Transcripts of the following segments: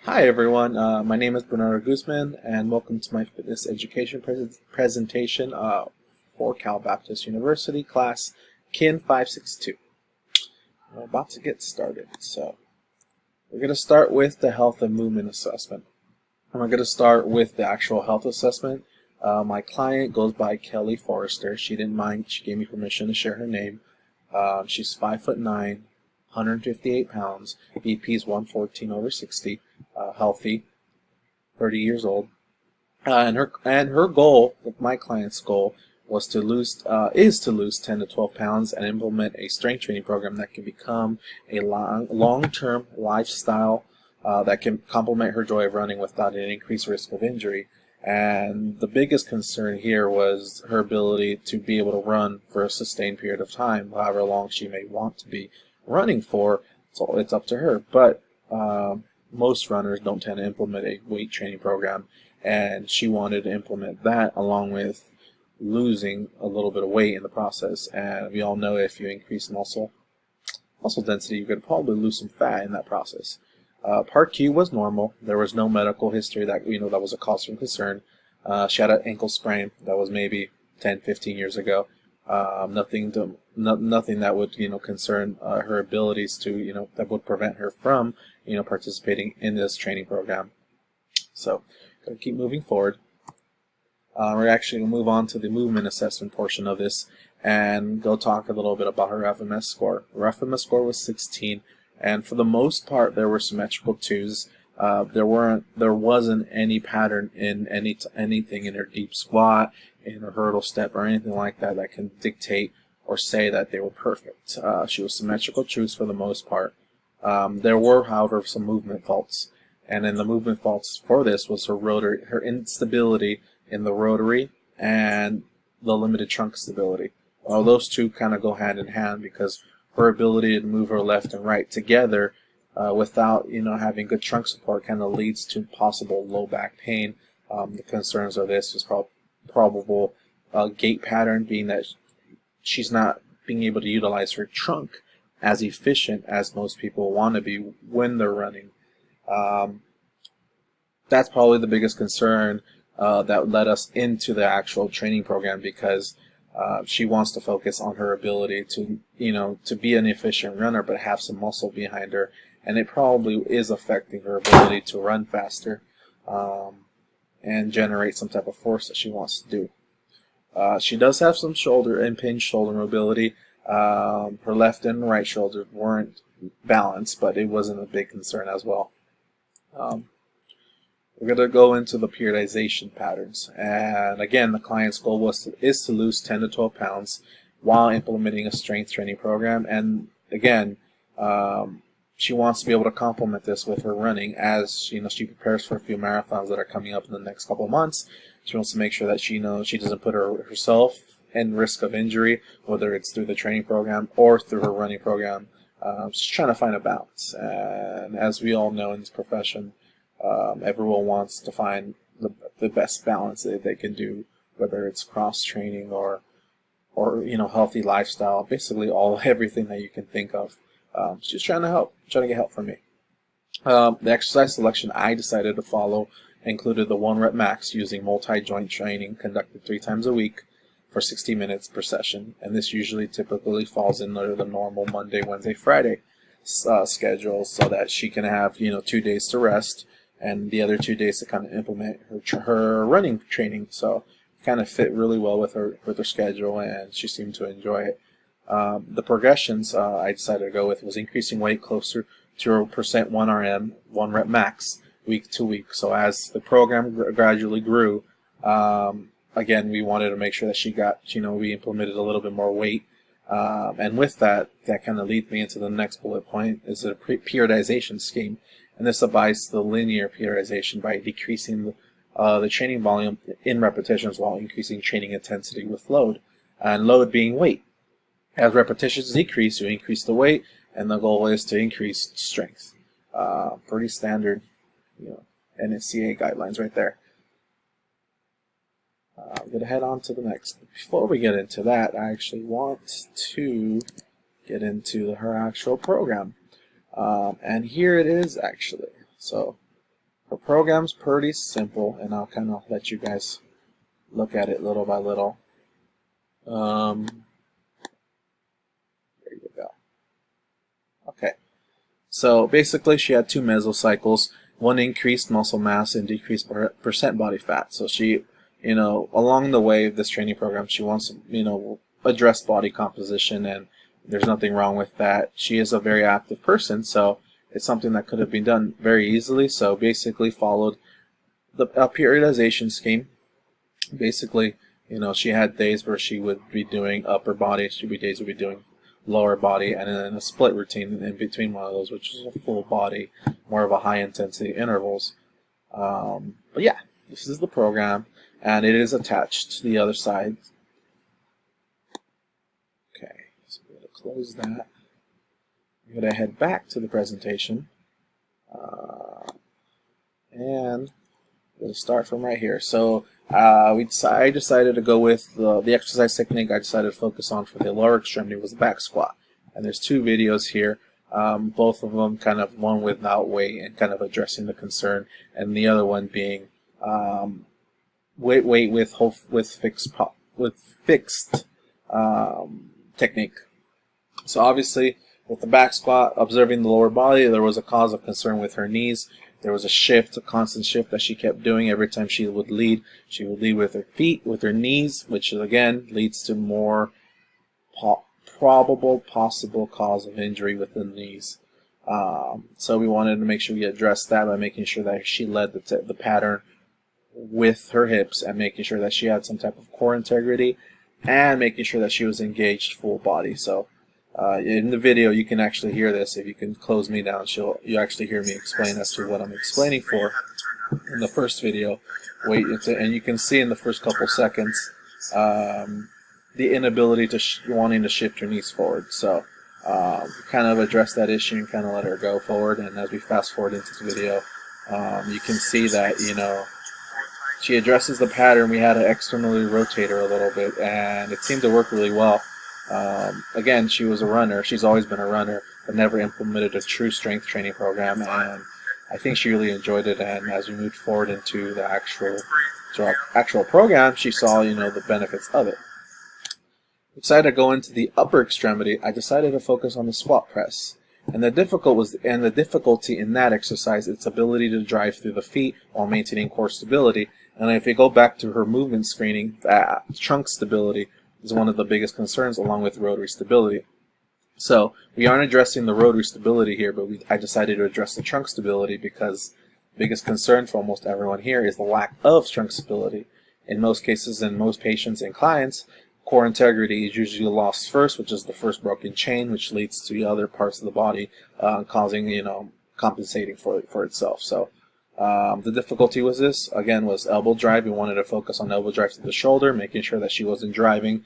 Hi everyone, my name is Bernardo Guzman and welcome to my fitness education presentation for Cal Baptist University class KIN 562. We're about to get started, so we're going to start with the health and movement assessment. And we're going to start with the actual health assessment. My client goes by Kelly Forrester. She didn't mind, she gave me permission to share her name. She's 5'9", 158 pounds, BP is 114/60, healthy, 30 years old, and her goal, my client's goal, was to lose is to lose 10 to 12 pounds and implement a strength training program that can become a long-term lifestyle that can complement her joy of running without an increased risk of injury. And the biggest concern here was her ability to be able to run for a sustained period of time, however long she may want to be running for. So it's up to her. But most runners don't tend to implement a weight training program, and she wanted to implement that along with losing a little bit of weight in the process. And we all know if you increase muscle density, you're going to probably lose some fat in that process. Part Q was normal. There was no medical history that that was a cause for concern. She had an ankle sprain that was maybe 10, 15 years ago. Nothing that would concern her abilities to that would prevent her from participating in this training program. So, gonna keep moving forward. We're actually going to move on to the movement assessment portion of this and go talk a little bit about her FMS score. Her FMS score was 16, and for the most part, there were symmetrical twos. There wasn't any pattern in anything in her deep squat, in her hurdle step, or anything like that that can dictate or say that they were perfect. She was symmetrical twos for the most part. There were, however, some movement faults, and in the movement faults for this was her instability in the rotary and the limited trunk stability. Well, those two kind of go hand in hand because her ability to move her left and right together without having good trunk support kind of leads to possible low back pain. The concerns of this is probable gait pattern, being that she's not being able to utilize her trunk as efficient as most people want to be when they're running. That's probably the biggest concern that led us into the actual training program, because she wants to focus on her ability to to be an efficient runner but have some muscle behind her, and it probably is affecting her ability to run faster and generate some type of force that she wants to do. She does have some shoulder impinged shoulder mobility. Her left and right shoulder weren't balanced, but it wasn't a big concern as well. We're going to go into the periodization patterns, and again, the client's goal is to lose 10 to 12 pounds while implementing a strength training program. And again, she wants to be able to complement this with her running as she prepares for a few marathons that are coming up in the next couple of months. She wants to make sure that she doesn't put herself in risk of injury, whether it's through the training program or through her running program. She's trying to find a balance, and as we all know in this profession, everyone wants to find the best balance that they can do, whether it's cross training or healthy lifestyle, basically everything that you can think of. She's trying to get help from me. The exercise selection I decided to follow included the 1 rep max using multi-joint training conducted 3 times a week for 60 minutes per session, and this typically falls in under the normal Monday, Wednesday, Friday schedule, so that she can have 2 days to rest and the other 2 days to kind of implement her running training. So it kind of fit really well with her schedule, and she seemed to enjoy it. The progressions I decided to go with was increasing weight closer to a % 1 RM, 1 rep max, week to week. So as the program gradually grew, again, we wanted to make sure that she got, we implemented a little bit more weight. And with that kind of leads me into the next bullet point, is a periodization scheme. And this abides the linear periodization by decreasing the training volume in repetitions while increasing training intensity with load, and load being weight. As repetitions decrease, you increase the weight, and the goal is to increase strength. Pretty standard, NSCA guidelines right there. I'm going to head on to the next. Before we get into that, I actually want to get into her actual program. And here it is, actually. So Her program's pretty simple, and I'll kind of let you guys look at it little by little. There you go. Okay. So basically, she had 2 mesocycles, one increased muscle mass and decreased percent body fat. So she, along the way of this training program, she wants to, address body composition, and there's nothing wrong with that. She is a very active person, so it's something that could have been done very easily. So basically followed a periodization scheme. Basically, she had days where she would be doing upper body, she'd be days would be doing lower body, and then a split routine in between one of those, which is a full body, more of a high intensity intervals. But yeah, this is the program, and it is attached to the other side. Okay, so we're going to close that. I'm going to head back to the presentation, and we're going to start from right here. So I decided to go with the exercise technique I decided to focus on for the lower extremity was the back squat. And there's 2 videos here, both of them kind of one without weight and kind of addressing the concern, and the other one being weight with fixed technique. So obviously, with the back squat, observing the lower body, there was a cause of concern with her knees. There was a constant shift that she kept doing every time she would lead. She would lead with her feet, with her knees, which again leads to more possible cause of injury with the knees. So we wanted to make sure we addressed that by making sure that she led the pattern with her hips, and making sure that she had some type of core integrity, and making sure that she was engaged full body. So in the video, you can actually hear this. If you can close me down, you actually hear me explain as to what I'm explaining for in the first video. And you can see in the first couple seconds the inability to wanting to shift her knees forward. So kind of address that issue and kind of let her go forward. And as we fast forward into the video, you can see that she addresses the pattern. We had to externally rotate her a little bit, and it seemed to work really well. Again, she was a runner. She's always been a runner, but never implemented a true strength training program, and I think she really enjoyed it. And as we moved forward into the actual program, she saw the benefits of it. Decided to go into the upper extremity. I decided to focus on the squat press, and the difficulty in that exercise, its ability to drive through the feet while maintaining core stability. And if you go back to her movement screening, that trunk stability is one of the biggest concerns, along with rotary stability. So we aren't addressing the rotary stability here, but I decided to address the trunk stability because the biggest concern for almost everyone here is the lack of trunk stability. In most cases, in most patients and clients, core integrity is usually lost first, which is the first broken chain, which leads to the other parts of the body compensating for itself. So the difficulty was was elbow drive. We wanted to focus on elbow drive to the shoulder, making sure that she wasn't driving,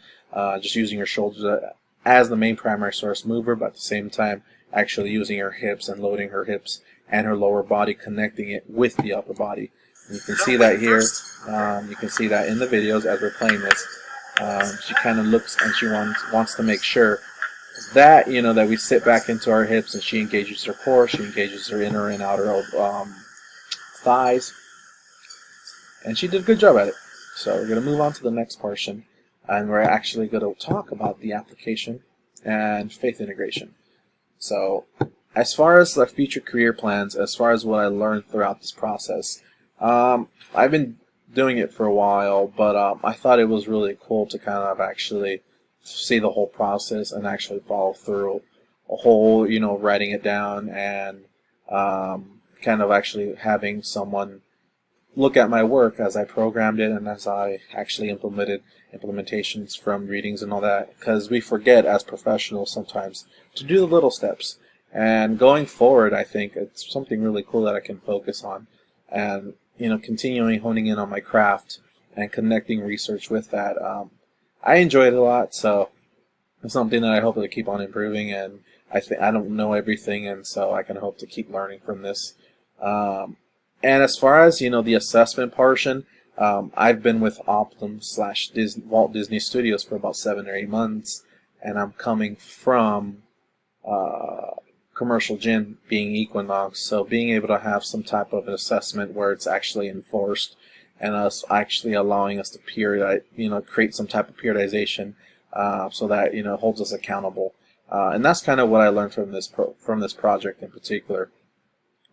just using her shoulders as the main primary source mover, but at the same time actually using her hips and loading her hips and her lower body, connecting it with the upper body. And you can see that here. You can see that in the videos as we're playing this. She kind of looks and she wants to make sure that that we sit back into our hips, and she engages her core, she engages her inner and outer thighs, and she did a good job at it. So we're going to move on to the next portion, and we're actually going to talk about the application and faith integration. So as far as the future career plans, as far as what I learned throughout this process, I've been doing it for a while, but I thought it was really cool to kind of actually see the whole process and actually follow through a whole, writing it down and kind of actually having someone look at my work as I programmed it and as I actually implemented implementations from readings and all that, because we forget as professionals sometimes to do the little steps. And going forward, I think it's something really cool that I can focus on, and continuing honing in on my craft and connecting research with that. I enjoyed it a lot, so it's something that I hope to keep on improving. And I don't know everything, and so I can hope to keep learning from this. And as far as the assessment portion, I've been with Optum / Walt Disney Studios for about 7 or 8 months, and I'm coming from commercial gym being Equinox, so being able to have some type of an assessment where it's actually enforced and us actually allowing us to create some type of periodization, so that holds us accountable. And that's kind of what I learned from this project in particular.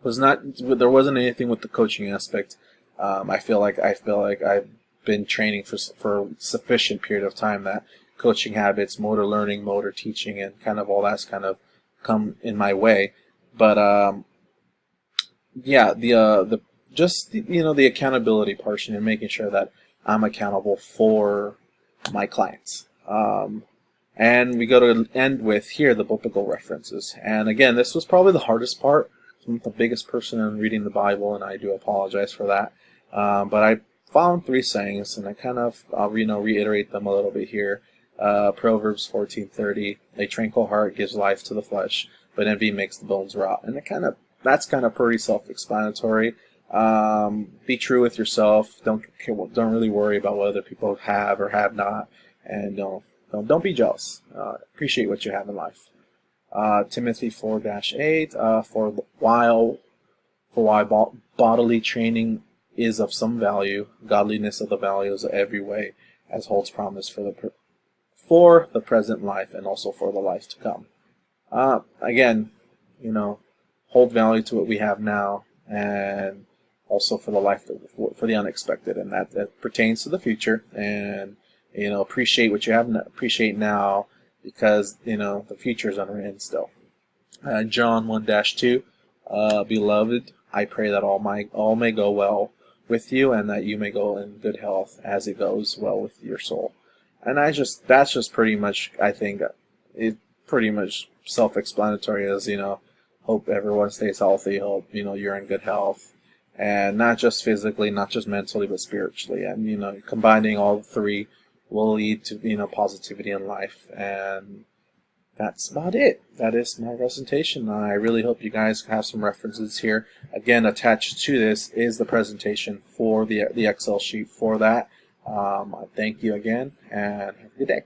There wasn't anything with the coaching aspect. I feel like I've been training for a sufficient period of time that coaching habits, motor learning, motor teaching, and kind of all that's kind of come in my way. But yeah, the accountability portion and making sure that I'm accountable for my clients. And we go to end with here the biblical references. And again, this was probably the hardest part. I'm not the biggest person in reading the Bible, and I do apologize for that. But I found 3 sayings, and I'll reiterate them a little bit here. Proverbs 14:30: a tranquil heart gives life to the flesh, but envy makes the bones rot. And that's kind of pretty self-explanatory. Be true with yourself. Don't really worry about what other people have or have not, and don't be jealous. Appreciate what you have in life. Timothy 4:8: for while bodily training is of some value, godliness of the values of every way, as holds promise for the present life and also for the life to come. Again, hold value to what we have now, and also for the life, for the unexpected, and that pertains to the future. And appreciate what you have, appreciate now, because the future is unwritten still. John 1-2: beloved, I pray that all may go well with you, and that you may go in good health as it goes well with your soul. And that's just pretty much, I think, it's pretty much self-explanatory, as hope everyone stays healthy, hope you're in good health, and not just physically, not just mentally, but spiritually. And combining all 3 will lead to positivity in life. And that's about it. That is my presentation. I really hope you guys have some references here. Again, attached to this is the presentation for the Excel sheet for that. I thank you again, and have a good day.